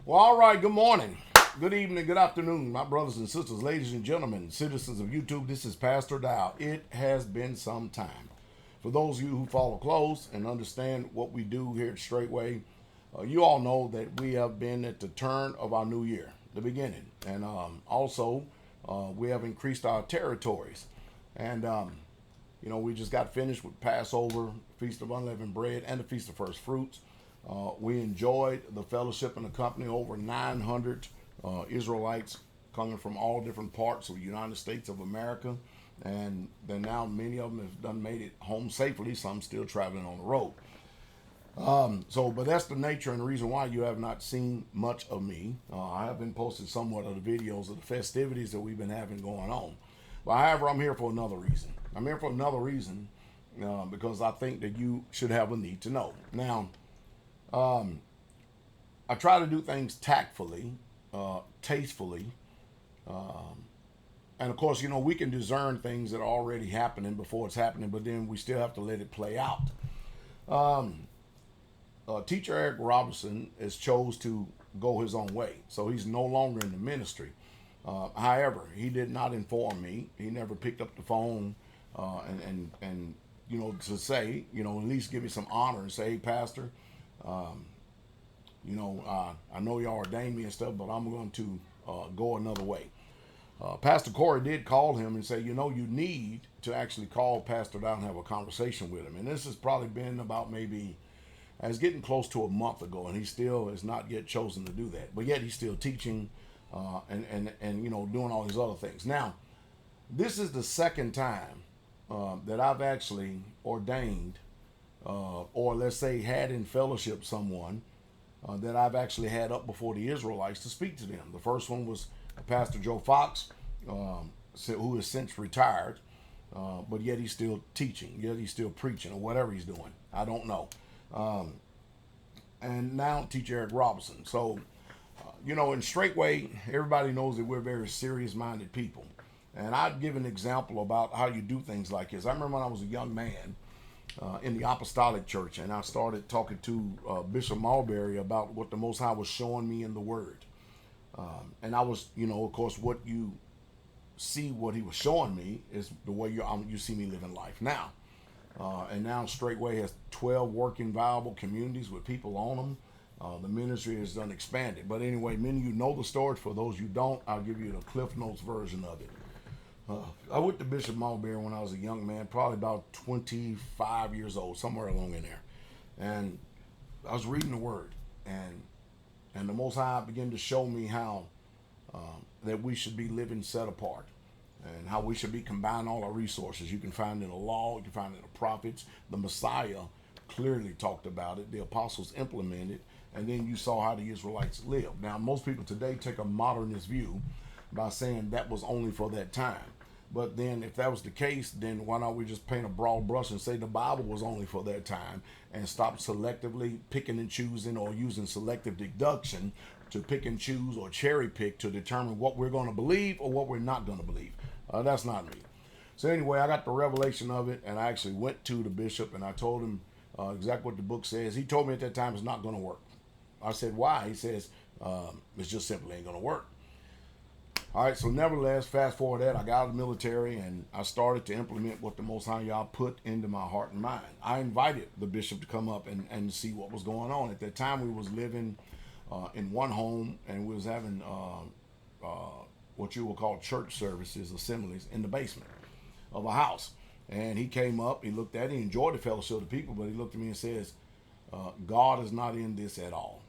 Well, all right, good morning, good evening, good afternoon, my brothers and sisters, ladies and gentlemen, citizens of YouTube. This is Pastor Dowell. It has been some time. For those of you who follow close and understand what we do here at Straitway, you all know that we have been at the turn of our new year, the beginning. And also, we have increased our territories. And, we just got finished with Passover, Feast of Unleavened Bread, and the Feast of First Fruits. We enjoyed the fellowship and the company. Over 900 Israelites coming from all different parts of the United States of America. And then now many of them have done made it home safely. Some still traveling on the road. But that's the nature and the reason why you have not seen much of me. I have been posting somewhat of the videos of the festivities that we've been having going on. But however, I'm here for another reason. I'm here for another reason because I think that you should have a need to know. Now, I try to do things tactfully, tastefully, and of course, we can discern things that are already happening before it's happening, but then we still have to let it play out. Teacher Eric Robinson has chose to go his own way, so he's no longer in the ministry. However, he did not inform me. He never picked up the phone and to say, at least give me some honor and say, hey, Pastor, I know y'all ordained me and stuff, but I'm going to go another way. Pastor Corey did call him and say, you need to actually call Pastor Dowell and have a conversation with him. And this has probably been about it's getting close to a month ago, and he still has not yet chosen to do that. But yet he's still teaching and doing all these other things. Now, this is the second time that I've actually ordained or let's say had in fellowship someone that I've actually had up before the Israelites to speak to them. The first one was Pastor Joe Fox, who has since retired, but yet he's still teaching, yet he's still preaching, or whatever he's doing. I don't know. And now Teacher Eric Robinson. So, in Straitway, everybody knows that we're very serious-minded people. And I'd give an example about how you do things like this. I remember when I was a young man in the Apostolic Church, and I started talking to Bishop Mulberry about what the Most High was showing me in the Word. And I was, of course, what you see, what he was showing me is the way you see me living life now. And now Straitway has 12 working, viable communities with people on them. The ministry has done expanded. But anyway, many of you know the story. For those you don't, I'll give you the Cliff Notes version of it. I went to Bishop Mulberry when I was a young man, probably about 25 years old, somewhere along in there. And I was reading the Word, and the Most High began to show me how that we should be living set apart, and how we should be combining all our resources. You can find it in the law, you can find it in the prophets. The Messiah clearly talked about it. The apostles implemented it, and then you saw how the Israelites lived. Now, most people today take a modernist view by saying that was only for that time. But then if that was the case, then why not we just paint a broad brush and say the Bible was only for that time and stop selectively picking and choosing or using selective deduction to pick and choose or cherry pick to determine what we're going to believe or what we're not going to believe. That's not me. So anyway, I got the revelation of it, and I actually went to the bishop and I told him exactly what the book says. He told me at that time it's not going to work. I said, why? He says, it's just simply ain't going to work. All right, so nevertheless, fast forward that, I got out of the military and I started to implement what the Most High Yah put into my heart and mind. I invited the bishop to come up and see what was going on. At that time, we was living in one home, and we was having what you will call church services, assemblies, in the basement of a house. And he came up, he looked at it, he enjoyed the fellowship of the people, but he looked at me and says, God is not in this at all.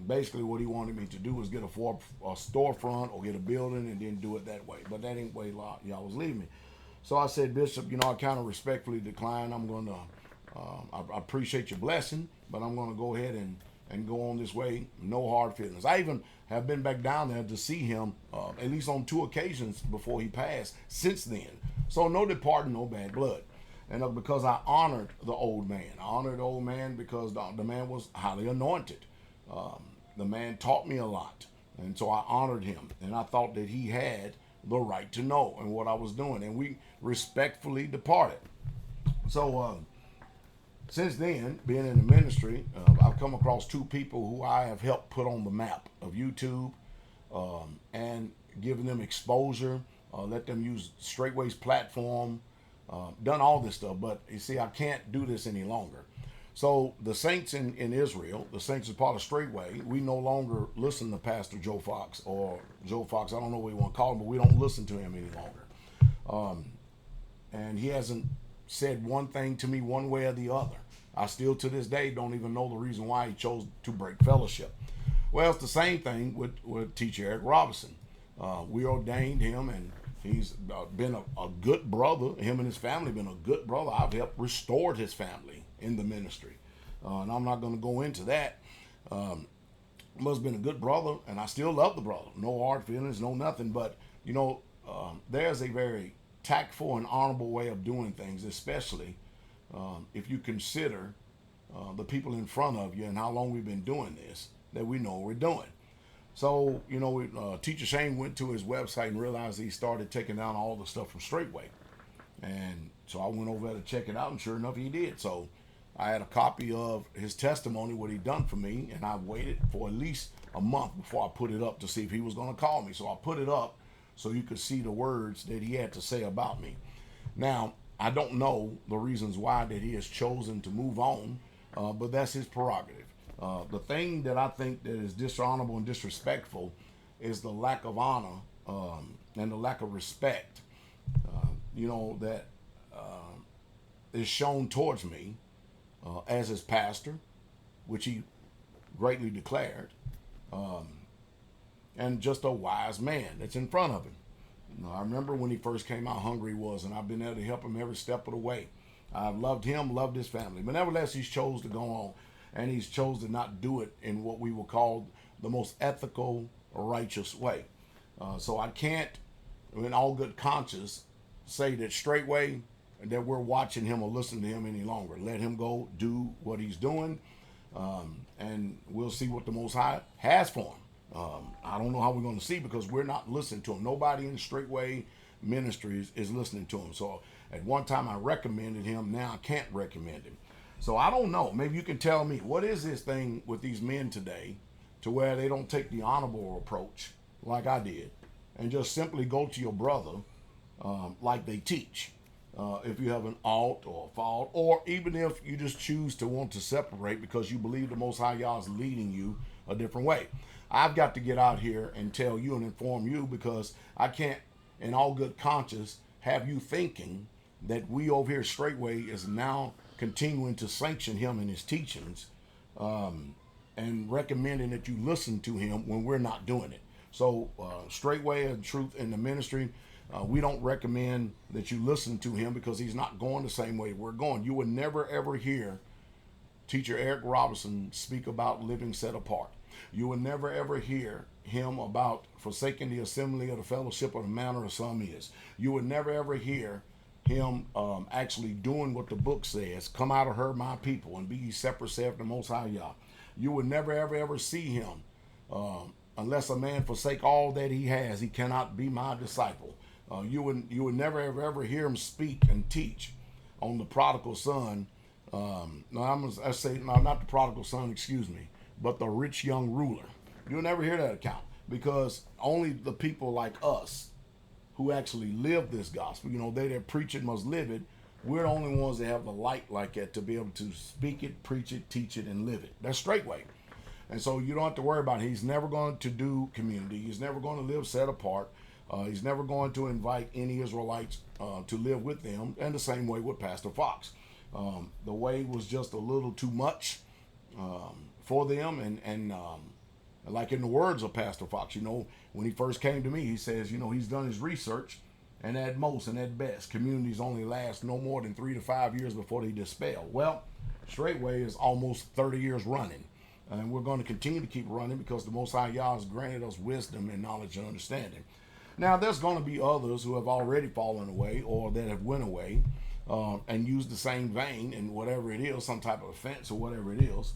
Basically, what he wanted me to do was get a storefront or get a building and then do it that way. But that ain't the way y'all was leaving me. So I said, Bishop, I kind of respectfully declined. I'm going to, I appreciate your blessing, but I'm going to go ahead and go on this way. No hard feelings. I even have been back down there to see him at least on 2 occasions before he passed since then. So no departing, no bad blood. And because I honored the old man. I honored the old man because the man was highly anointed. The man taught me a lot, and so I honored him, and I thought that he had the right to know and what I was doing, and we respectfully departed. So Since then, being in the ministry, I've come across two people who I have helped put on the map of YouTube, and giving them exposure, let them use Straitway's platform, done all this stuff. But you see, I can't do this any longer. So the saints in Israel, the saints is part of Straitway. We no longer listen to Pastor Joe Fox or Joe Fox. I don't know what you want to call him, but we don't listen to him any longer. And he hasn't said one thing to me one way or the other. I still to this day don't even know the reason why he chose to break fellowship. Well, it's the same thing with Teacher Eric Robinson. We ordained him, and he's been a good brother. Him and his family been a good brother. I've helped restored his family in the ministry. And I'm not going to go into that. Must have been a good brother, and I still love the brother. No hard feelings, no nothing. But, there's a very tactful and honorable way of doing things, especially if you consider the people in front of you and how long we've been doing this, that we know what we're doing. So, Teacher Shane went to his website and realized he started taking down all the stuff from Straitway. And so I went over there to check it out, and sure enough, he did. So I had a copy of his testimony, what he done for me, and I waited for at least a month before I put it up to see if he was going to call me. So I put it up so you could see the words that he had to say about me. Now, I don't know the reasons why that he has chosen to move on, but that's his prerogative. The thing that I think that is dishonorable and disrespectful is the lack of honor and the lack of respect, that is shown towards me as his pastor, which he greatly declared, and just a wise man that's in front of him. I remember when he first came out, hungry he was, and I've been there to help him every step of the way. I've loved him, loved his family. But nevertheless, he's chose to go on, and he's chose to not do it in what we will call the most ethical, righteous way. So I can't, in all good conscience, say that Straitway, that we're watching him or listening to him any longer. Let him go do what he's doing, and we'll see what the Most High has for him. I don't know how we're going to see, because we're not listening to him. Nobody in Straitway Ministries is listening to him. So at one time I recommended him, now I can't recommend him. So I don't know. Maybe you can tell me, what is this thing with these men today to where they don't take the honorable approach like I did and just simply go to your brother like they teach? If you have an alt or a fault, or even if you just choose to want to separate because you believe the Most High Yah is leading you a different way. I've got to get out here and tell you and inform you, because I can't, in all good conscience, have you thinking that we over here Straitway is now continuing to sanction him and his teachings, and recommending that you listen to him when we're not doing it. So Straitway and Truth in the Ministry, we don't recommend that you listen to him, because he's not going the same way we're going. You would never ever hear Teacher Eric Robinson speak about living set apart. You will never ever hear him about forsaking the assembly of the fellowship of the manner of some is. You would never ever hear him actually doing what the book says, come out of her, my people, and be ye separate, saith the Most High Yah. You would never ever see him, unless a man forsake all that he has, he cannot be my disciple. You would never ever hear him speak and teach on the prodigal son. I say not the prodigal son, excuse me, but the rich young ruler. You'll never hear that account, because only the people like us who actually live this gospel, they that preach it must live it. We're the only ones that have the light like that to be able to speak it, preach it, teach it, and live it. That's Straitway. And so you don't have to worry about it. He's never going to do community. He's never going to live set apart. He's never going to invite any Israelites to live with them. And the same way with Pastor Fox. The way was just a little too much for them. And like in the words of Pastor Fox, when he first came to me, he says, he's done his research, and at most and at best, communities only last no more than 3 to 5 years before they dispel. Well, Straitway is almost 30 years running. And we're going to continue to keep running, because the Most High Yah has granted us wisdom and knowledge and understanding. Now, there's going to be others who have already fallen away, or that have went away and used the same vein in whatever it is, some type of offense or whatever it is.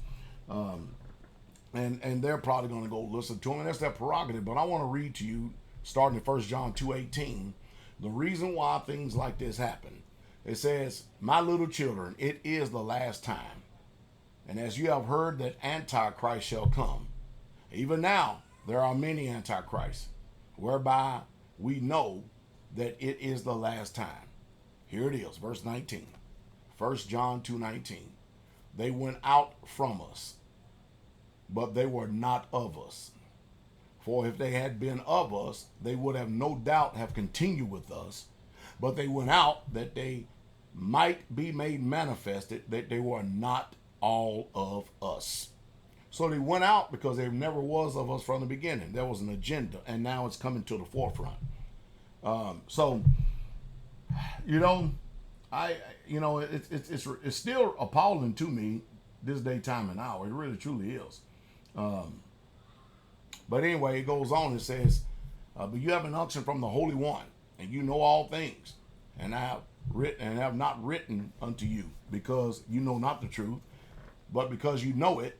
And they're probably going to go listen to him, and that's their prerogative. But I want to read to you, starting at 1 John 2:18, the reason why things like this happen. It says, my little children, it is the last time. And as you have heard that Antichrist shall come, even now there are many Antichrists, whereby we know that it is the last time. Here it is, verse 19. 1 John 2:19. They went out from us, but they were not of us. For if they had been of us, they would have no doubt have continued with us. But they went out that they might be made manifested that they were not all of us. So they went out because they never was of us from the beginning. There was an agenda, and now it's coming to the forefront. So, it's still appalling to me this day, time, and hour. It really, truly is. But anyway, it goes on. It says, but you have an unction from the Holy One, and you know all things, and I have not written unto you because you know not the truth, but because you know it,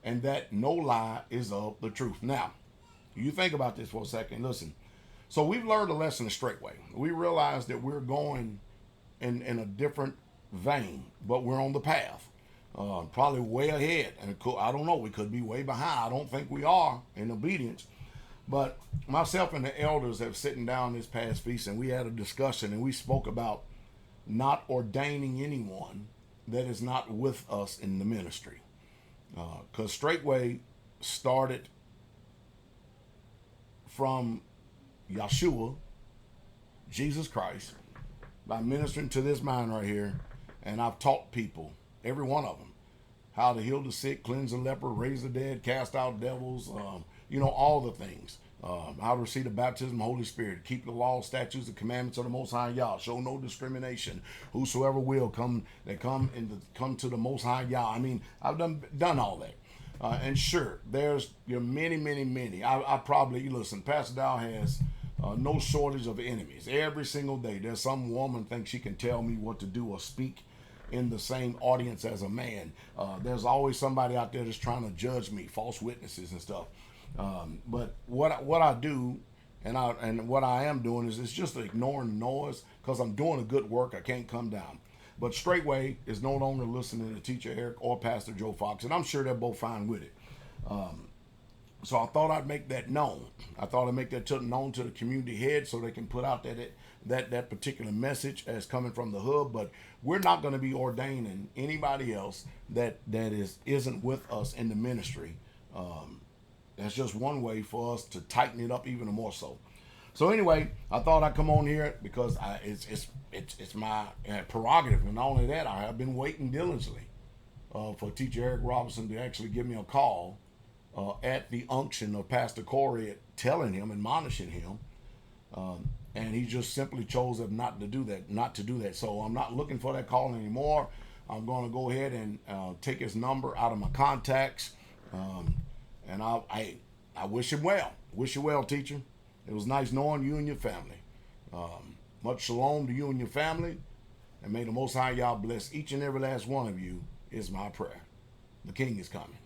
and that no lie is of the truth. Now, you think about this for a second. Listen. So we've learned a lesson the Straitway. We realize that we're going in a different vein, but we're on the path. Probably way ahead. And I don't know, we could be way behind. I don't think we are in obedience. But myself and the elders have sitting down this past feast, and we had a discussion, and we spoke about not ordaining anyone that is not with us in the ministry. Because Straitway started from Yeshua, Jesus Christ, by ministering to this man right here. And I've taught people, every one of them, how to heal the sick, cleanse the leper, raise the dead, cast out devils, all the things. How to receive the baptism of the Holy Spirit, keep the law, statutes, and commandments of the Most High Yah, show no discrimination. Whosoever will come to the Most High Yah. I mean, I've done all that. And sure, there's many. I probably, listen, Pastor Dowell has no shortage of enemies. Every single day, there's some woman thinks she can tell me what to do or speak in the same audience as a man. There's always somebody out there that's trying to judge me, false witnesses and stuff. But what I do and what I am doing is it's just ignoring the noise because I'm doing a good work. I can't come down. But Straitway is no longer listening to Teacher Eric or Pastor Joe Fox, and I'm sure they're both fine with it. So I thought I'd make that known. I thought I'd make that known to the community head so they can put out that particular message as coming from the hub. But we're not going to be ordaining anybody else that isn't with us in the ministry. That's just one way for us to tighten it up even more so. So anyway, I thought I'd come on here because it's my prerogative. And not only that, I have been waiting diligently for Teacher Eric Robinson to actually give me a call at the unction of Pastor Corey, telling him, admonishing him. And he just simply chose not to do that. So I'm not looking for that call anymore. I'm going to go ahead and take his number out of my contacts. And I wish him well. Wish you well, teacher. It was nice knowing you and your family. Much shalom to you and your family. And may the Most High Yah bless each and every last one of you is my prayer. The King is coming.